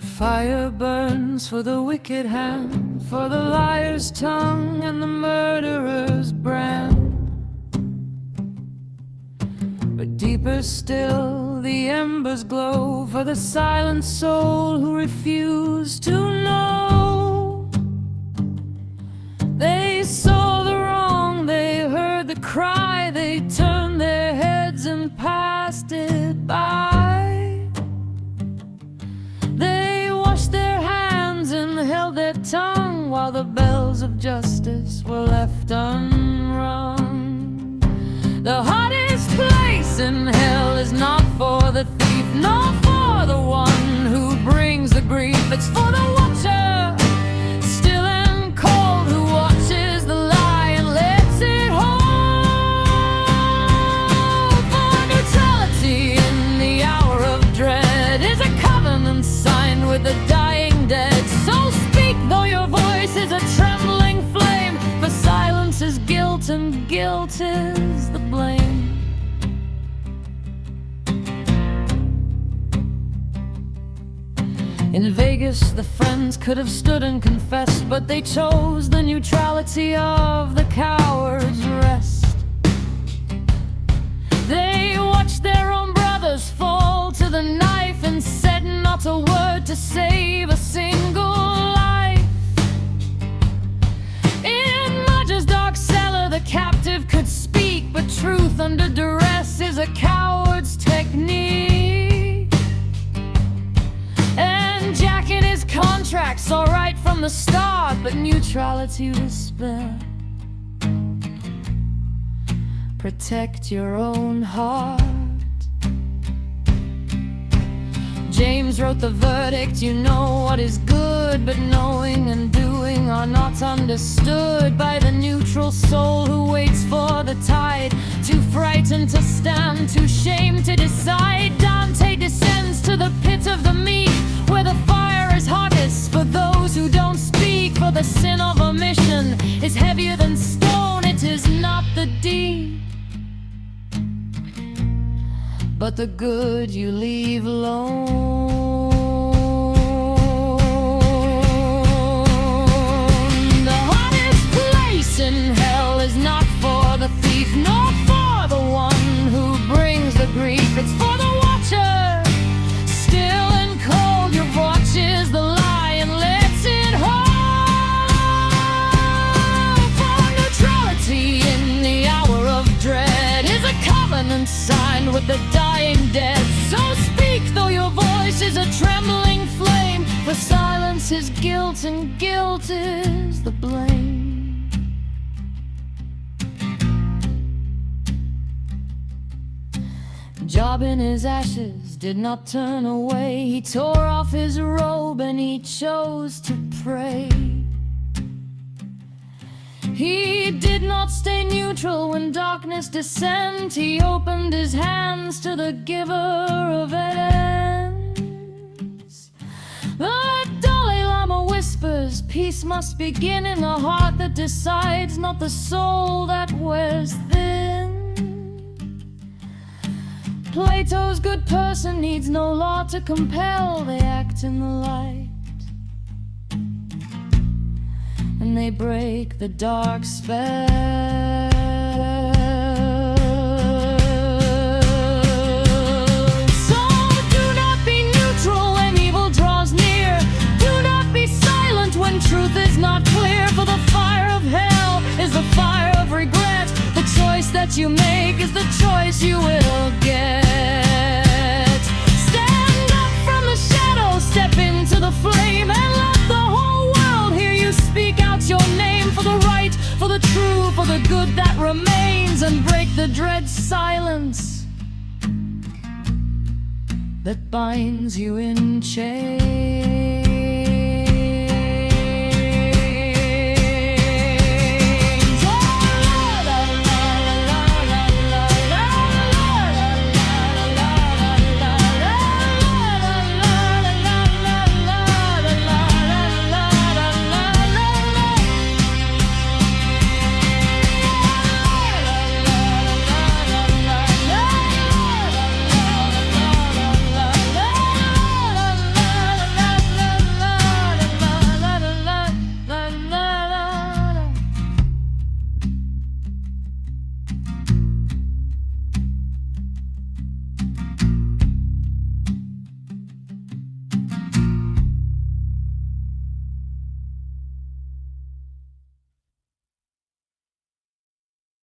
Fire burns for the wicked hand, for the liar's tongue and the murderer's brand. But deeper still the embers glow for the silent soul who refused to know. They saw the wrong, they heard the cry, they turned their heads and passed it by. Held their tongue while the bells of justice were left unrung. The hottest place in hell is not for the thief, nor for the one who brings the grief. It's for the watcher, still and cold, who watches the lie and lets it hold. For neutrality in the hour of dread is a covenant signed with the dying dead. So speak, though your voice is a trembling flame, for silence is guilt and guilt is the blame. In Vegas the friends could have stood and confessed, but they chose the neutrality of the coward's rest. They watched their own brothers fall to the knife and said not a word to save a single life. In Mudge's dark cellar the captive could speak, but truth under duress is a coward's technique. And Jack in his contract saw right from the start, but neutrality was spent. Protect your own heart. James wrote the verdict, you know what is good, but knowing and doing are not understood by the neutral soul who waits for the tide. Too frightened to stand, too shamed to decide, Dante descends to the pit of the meek, where the fire is hottest for those who don't speak. For the sin of omission is heavier than stone, it is not the deed, but the good you leave alone. The hottest place in hell is not for the thief, nor for the one who brings the grief. It's for the watcher, still and cold, your watches the lie and lets it hold. For neutrality in the hour of dread is a covenant signed with the dying dead. So speak, though your voice is a trembling flame, for silence is guilt and guilt is the blame. Job in his ashes did not turn away. He tore off his robe and he chose to pray. He did not stay neutral when darkness descended. He opened his hands to the giver of ends. The Dalai Lama whispers, peace must begin in the heart that decides, not the soul that wears thin. Plato's good person needs no law to compel. They act in the light, and they break the dark spell. So do not be neutral when evil draws near. Do not be silent when truth is not clear. For the fire of hell is the fire of regret. The choice that you make is the choice you will get. Stand up from the shadows, step into the flame, and let the whole world hear you speak out your name. For the right, for the true, for the good that remains, and break the dread silence that binds you in chains.